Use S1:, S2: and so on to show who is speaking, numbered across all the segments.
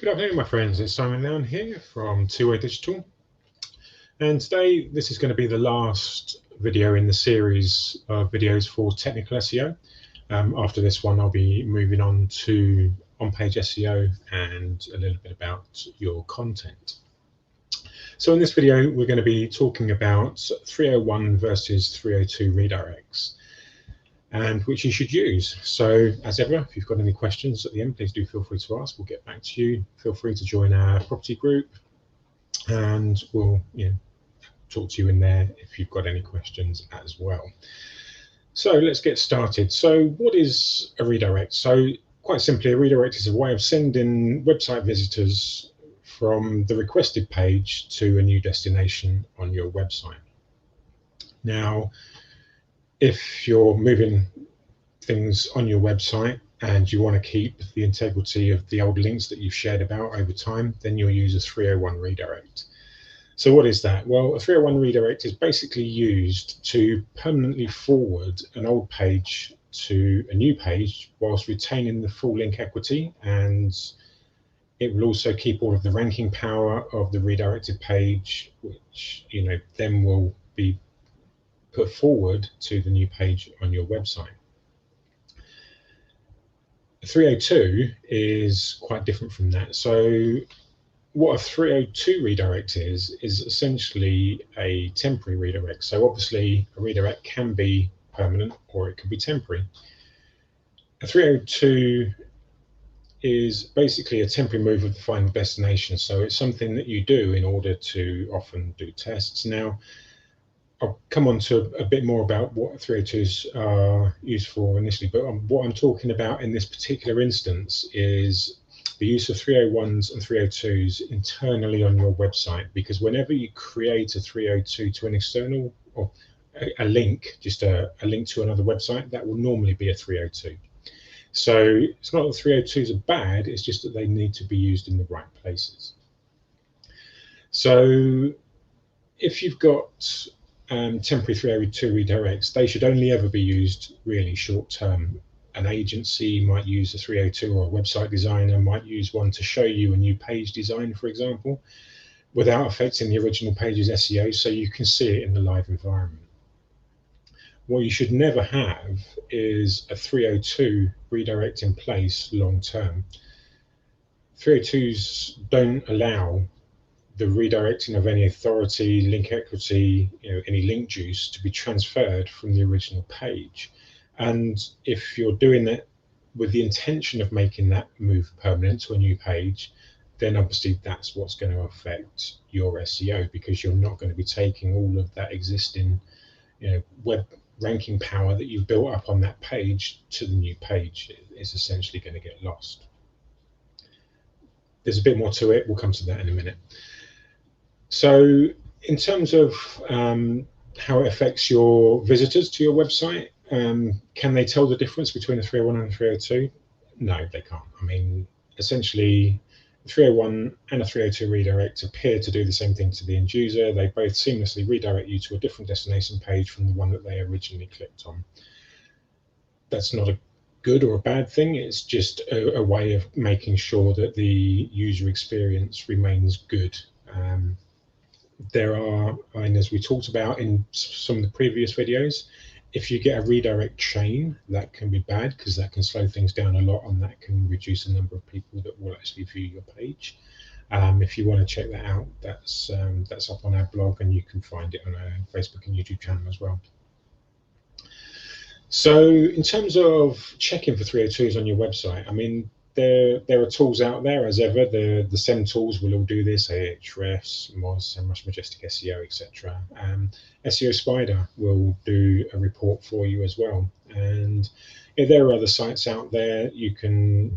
S1: Good afternoon, my friends. It's Simon Lown here from Two Way Digital. And today, this is going to be the last video in the series of videos for technical SEO. After this one, I'll be moving on to on-page SEO and a little bit about your content. So in this video, we're going to be talking about 301 versus 302 redirects, and which you should use. So as ever, if you've got any questions at the end, please do feel free to ask. We'll get back to you. Feel free to join our property group, and we'll talk to you in there if you've got any questions as well. So let's get started. So what is a redirect? So quite simply, a redirect is a way of sending website visitors from the requested page to a new destination on your website. Now, if you're moving things on your website and you want to keep the integrity of the old links that you've shared about over time, then you'll use a 301 redirect. So what is that? Well, a 301 redirect is basically used to permanently forward an old page to a new page whilst retaining the full link equity, and it will also keep all of the ranking power of the redirected page, which then will be put forward to the new page on your website. 302 is quite different from that. So what a 302 redirect is essentially a temporary redirect. So obviously a redirect can be permanent or it can be temporary. A 302 is basically a temporary move of the final destination. So it's something that you do in order to often do tests. Now, I'll come on to a bit more about what 302s are used for initially, but what I'm talking about in this particular instance is the use of 301s and 302s internally on your website, because whenever you create a 302 to an external or a link, just a link to another website, that will normally be a 302. So it's not that 302s are bad, it's just that they need to be used in the right places. So if you've got temporary 302 redirects, they should only ever be used really short term. An agency might use a 302, or a website designer might use one to show you a new page design, for example, without affecting the original page's SEO, so you can see it in the live environment. What you should never have is a 302 redirect in place long term. 302s don't allow the redirecting of any authority, link equity, any link juice to be transferred from the original page. And if you're doing that with the intention of making that move permanent to a new page, then obviously that's what's going to affect your SEO, because you're not going to be taking all of that existing web ranking power that you've built up on that page to the new page. It's essentially going to get lost. There's a bit more to it. We'll come to that in a minute. So in terms of how it affects your visitors to your website, can they tell the difference between a 301 and a 302? No, they can't. I mean, essentially, a 301 and a 302 redirect appear to do the same thing to the end user. They both seamlessly redirect you to a different destination page from the one that they originally clicked on. That's not a good or a bad thing. It's just a way of making sure that the user experience remains good. There are, and as we talked about in some of the previous videos, if you get a redirect chain, that can be bad, because that can slow things down a lot, and that can reduce the number of people that will actually view your page. If you want to check that out, that's up on our blog, and you can find it on our Facebook and YouTube channel as well. So in terms of checking for 302s on your website, I mean, there are tools out there as ever. The SEM tools will all do this: Ahrefs, Moz, SEMrush, Majestic SEO, etc. SEO Spider will do a report for you as well. And there are other sites out there. You can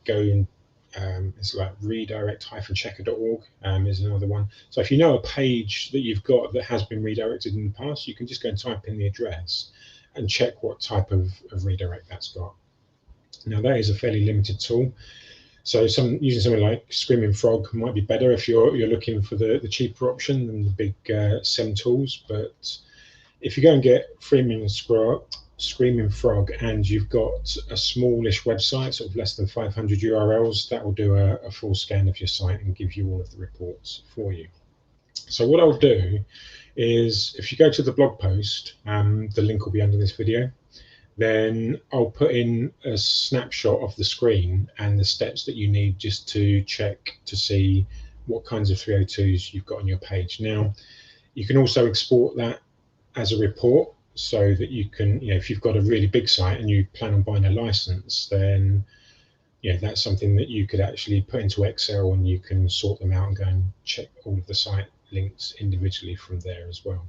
S1: go and it's like redirect-checker.org is another one. So if you know a page that you've got that has been redirected in the past, you can just go and type in the address and check what type of redirect that's got. Now that is a fairly limited tool, so using something like Screaming Frog might be better if you're looking for the cheaper option than the big SEM tools. But if you go and get Screaming Frog and you've got a smallish website, sort of less than 500 URLs, that will do a full scan of your site and give you all of the reports for you. So what I'll do is, if you go to the blog post, the link will be under this video, then I'll put in a snapshot of the screen and the steps that you need just to check to see what kinds of 302s you've got on your page. Now, you can also export that as a report so that you can, if you've got a really big site and you plan on buying a license, then that's something that you could actually put into Excel and you can sort them out and go and check all of the site links individually from there as well.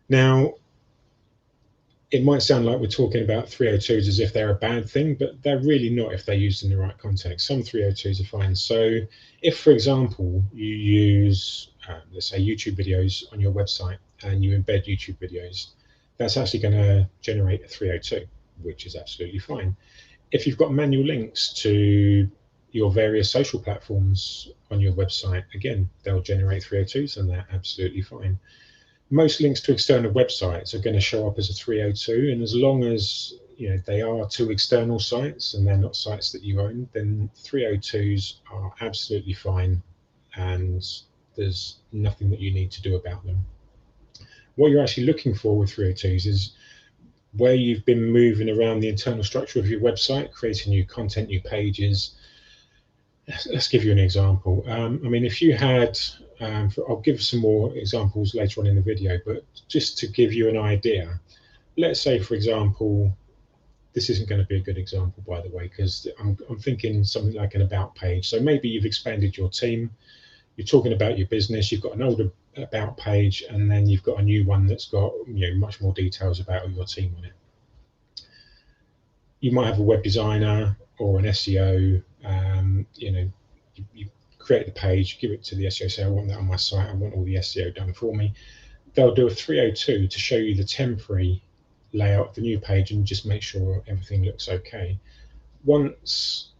S1: Now, it might sound like we're talking about 302s as if they're a bad thing, but they're really not if they're used in the right context. Some 302s are fine. So if, for example, you use, let's say, YouTube videos on your website and you embed YouTube videos, that's actually going to generate a 302, which is absolutely fine. If you've got manual links to your various social platforms on your website, again, they'll generate 302s and they're absolutely fine. Most links to external websites are going to show up as a 302, and as long as they are to external sites and they're not sites that you own, then 302s are absolutely fine and there's nothing that you need to do about them. What you're actually looking for with 302s is where you've been moving around the internal structure of your website, creating new content, new pages. Let's give you an example. I mean, if you had, I'll give some more examples later on in the video, but just to give you an idea, let's say, for example, this isn't going to be a good example, by the way, because I'm thinking something like an about page. So maybe you've expanded your team, you're talking about your business, you've got an older about page, and then you've got a new one that's got much more details about your team on it. You might have a web designer or an SEO. You create the page, give it to the SEO, say I want that on my site, I want all the SEO done for me. They'll do a 302 to show you the temporary layout of the new page and just make sure everything looks okay. Once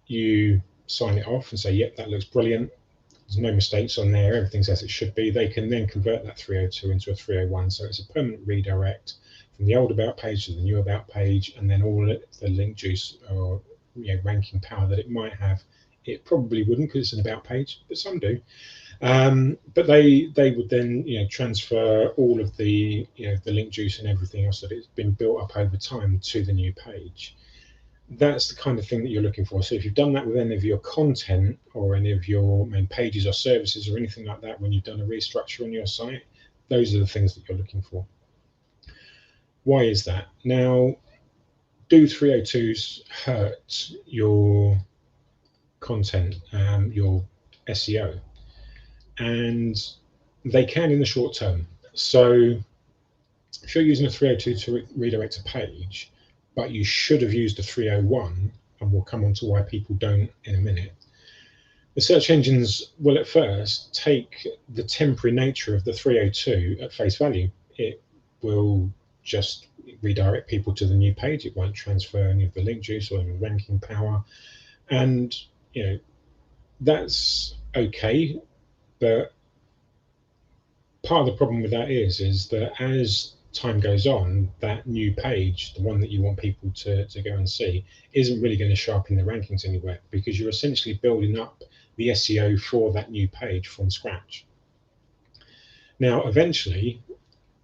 S1: you sign it off and say, yep, that looks brilliant, there's no mistakes on there, everything's as it should be, they can then convert that 302 into a 301. So it's a permanent redirect from the old about page to the new about page, and then all the link juice or ranking power that it might have. It probably wouldn't because it's an about page, but some do. But they would then transfer all of the the link juice and everything else that it's been built up over time to the new page. That's the kind of thing that you're looking for. So if you've done that with any of your content or any of your main pages or services or anything like that, when you've done a restructure on your site, those are the things that you're looking for. Why is that? Now, do 302s hurt your content, your SEO? And they can in the short term. So if you're using a 302 to redirect a page, but you should have used a 301, and we'll come on to why people don't in a minute, the search engines will at first take the temporary nature of the 302 at face value. It will just redirect people to the new page. It won't transfer any of the link juice or any ranking power. And that's okay, but part of the problem with that is that as time goes on, that new page, the one that you want people to go and see, isn't really going to show up in the rankings anywhere, because you're essentially building up the SEO for that new page from scratch. Now, eventually,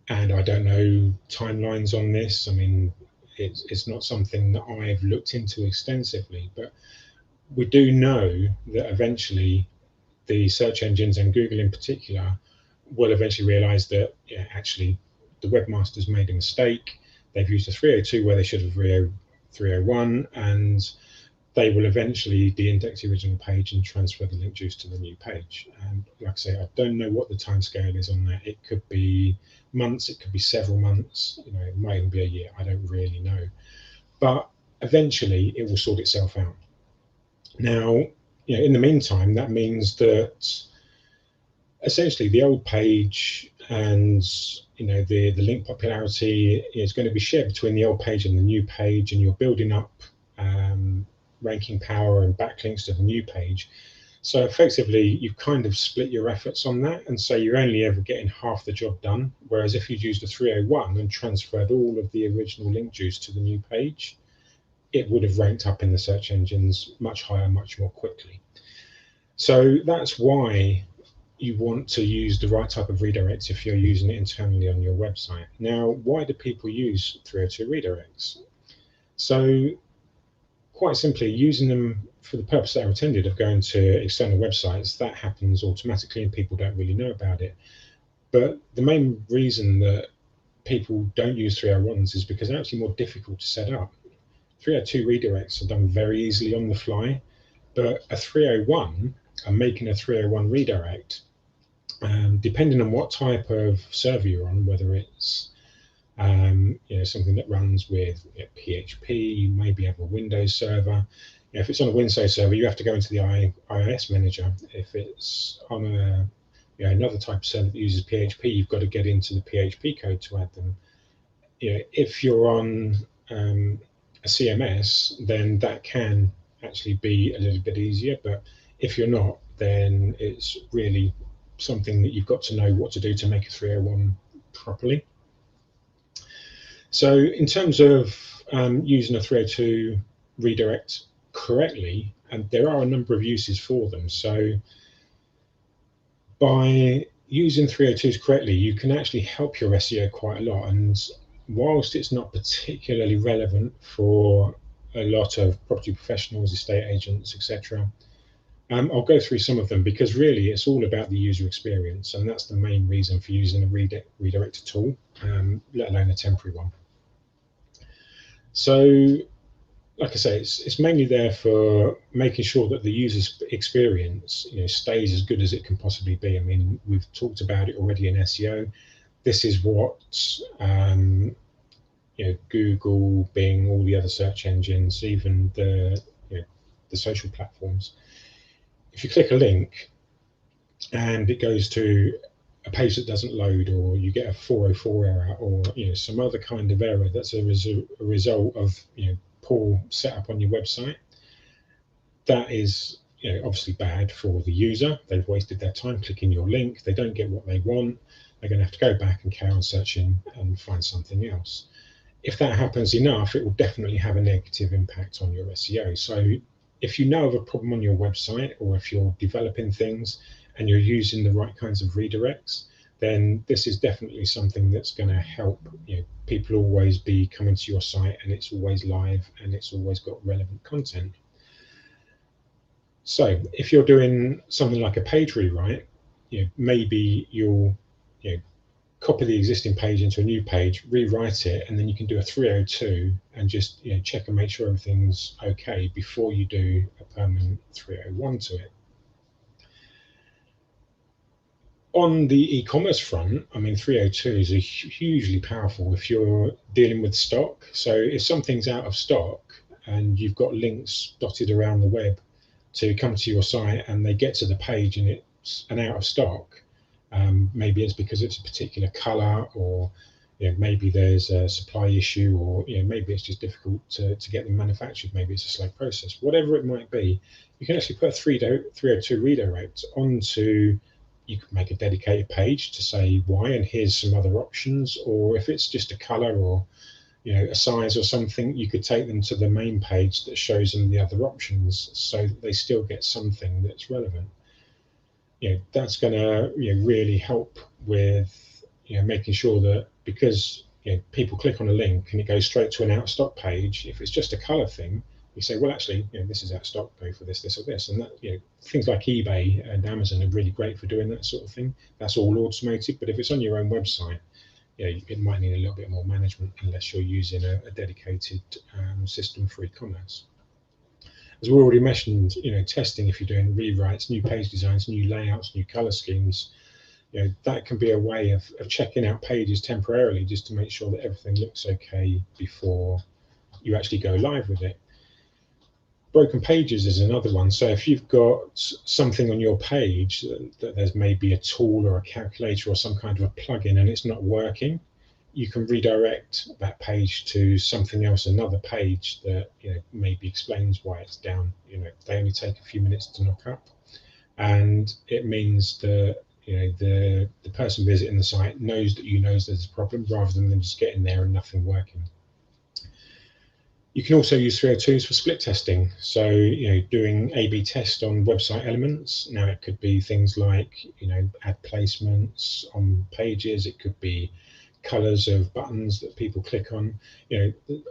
S1: and I don't know timelines on this, I mean, it's not something that I've looked into extensively, but we do know that eventually the search engines, and Google in particular, will eventually realize that actually the webmasters made a mistake. They've used a 302 where they should have 301, and they will eventually de-index the original page and transfer the link juice to the new page. And like I say, I don't know what the time scale is on that. It could be months, it could be several months, it might even be a year, I don't really know. But eventually it will sort itself out. Now, in the meantime, that means that essentially the old page and the link popularity is going to be shared between the old page and the new page, and you're building up ranking power and backlinks to the new page. So effectively, you've kind of split your efforts on that, and so you're only ever getting half the job done. Whereas if you'd used a 301 and transferred all of the original link juice to the new page, it would have ranked up in the search engines much higher, much more quickly. So that's why you want to use the right type of redirects if you're using it internally on your website. Now, why do people use 302 redirects? So quite simply, using them for the purpose that are intended of going to external websites, that happens automatically and people don't really know about it. But the main reason that people don't use 301s is because they're actually more difficult to set up. 302 redirects are done very easily on the fly, but a 301 and making a 301 redirect, depending on what type of server you're on, whether it's something that runs with PHP, you maybe have a Windows server. If it's on a Windows server, you have to go into the IIS manager. If it's on another type of server that uses PHP, you've got to get into the PHP code to add them. If you're on a CMS, then that can actually be a little bit easier. But if you're not, then it's really something that you've got to know what to do to make a 301 properly. So in terms of using a 302 redirect correctly, and there are a number of uses for them. So by using 302s correctly, you can actually help your SEO quite a lot. And whilst it's not particularly relevant for a lot of property professionals, estate agents, etc., I'll go through some of them because really it's all about the user experience, and that's the main reason for using a redirector tool, let alone a temporary one. So, like I say, it's mainly there for making sure that the user's experience stays as good as it can possibly be. I mean, we've talked about it already in SEO. This is what Google, Bing, all the other search engines, even the social platforms. If you click a link and it goes to a page that doesn't load, or you get a 404 error, or some other kind of error that's a result of poor setup on your website, that is obviously bad for the user. They've wasted their time clicking your link. They don't get what they want. They're going to have to go back and carry on searching and find something else. If that happens enough, it will definitely have a negative impact on your SEO. So if you know of a problem on your website, or if you're developing things and you're using the right kinds of redirects, then this is definitely something that's going to help people always be coming to your site, and it's always live and it's always got relevant content. So if you're doing something like a page rewrite, maybe you'll copy the existing page into a new page, rewrite it, and then you can do a 302 and just check and make sure everything's okay before you do a permanent 301 to it. On the e-commerce front, I mean, 302s are hugely powerful if you're dealing with stock. So if something's out of stock and you've got links dotted around the web to come to your site and they get to the page and it's an out of stock, maybe it's because it's a particular color, or maybe there's a supply issue, or maybe it's just difficult to get them manufactured, maybe it's a slow process, whatever it might be, you can actually put a 302 redirect onto. You could make a dedicated page to say why, and here's some other options. Or if it's just a color or a size or something, you could take them to the main page that shows them the other options, so that they still get something that's relevant. That's going to really help with making sure that, because people click on a link and it goes straight to an out of stock page. If it's just a color thing, you say, well, actually, this is out of stock, pay for this, this, or this, and that things like eBay and Amazon are really great for doing that sort of thing. That's all automated. But if it's on your own website, it might need a little bit more management unless you're using a dedicated system for e-commerce. As we already mentioned, testing, if you're doing rewrites, new page designs, new layouts, new color schemes, that can be a way of checking out pages temporarily, just to make sure that everything looks okay before you actually go live with it. Broken pages is another one. So if you've got something on your page that there's maybe a tool or a calculator or some kind of a plugin and it's not working, you can redirect that page to something else, another page that maybe explains why it's down. They only take a few minutes to knock up. and it means that the person visiting the site knows that you know there's a problem, rather than them just getting there and nothing working. You can also use 302s for split testing. So, doing A/B test on website elements. Now, it could be things like, ad placements on pages. It could be colors of buttons that people click on.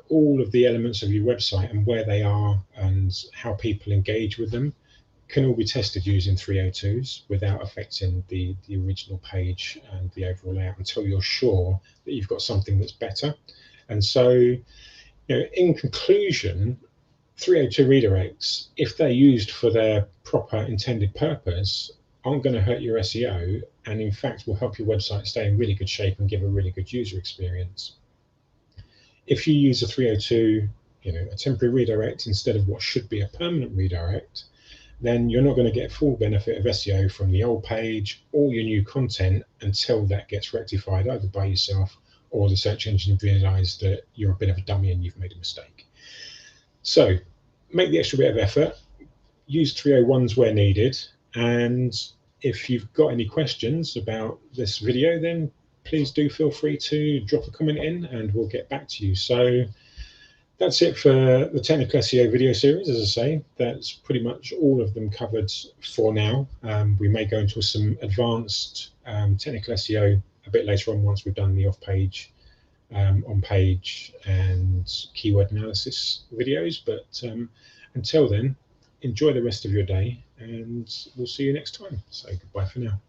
S1: All of the elements of your website and where they are and how people engage with them can all be tested using 302s without affecting the original page and the overall layout, until you're sure that you've got something that's better. And so, in conclusion, 302 redirects, if they're used for their proper intended purpose, aren't going to hurt your SEO, and in fact will help your website stay in really good shape and give a really good user experience. If you use a 302, a temporary redirect instead of what should be a permanent redirect, then you're not going to get full benefit of SEO from the old page or your new content until that gets rectified, either by yourself or the search engine realize that you're a bit of a dummy and you've made a mistake. So make the extra bit of effort, use 301s where needed, and if you've got any questions about this video, then please do feel free to drop a comment in and we'll get back to you. So that's it for the Technical SEO video series. As I say, that's pretty much all of them covered for now. We may go into some advanced technical SEO a bit later on, once we've done the off-page, on-page and keyword analysis videos. But until then, enjoy the rest of your day, and we'll see you next time. So goodbye for now.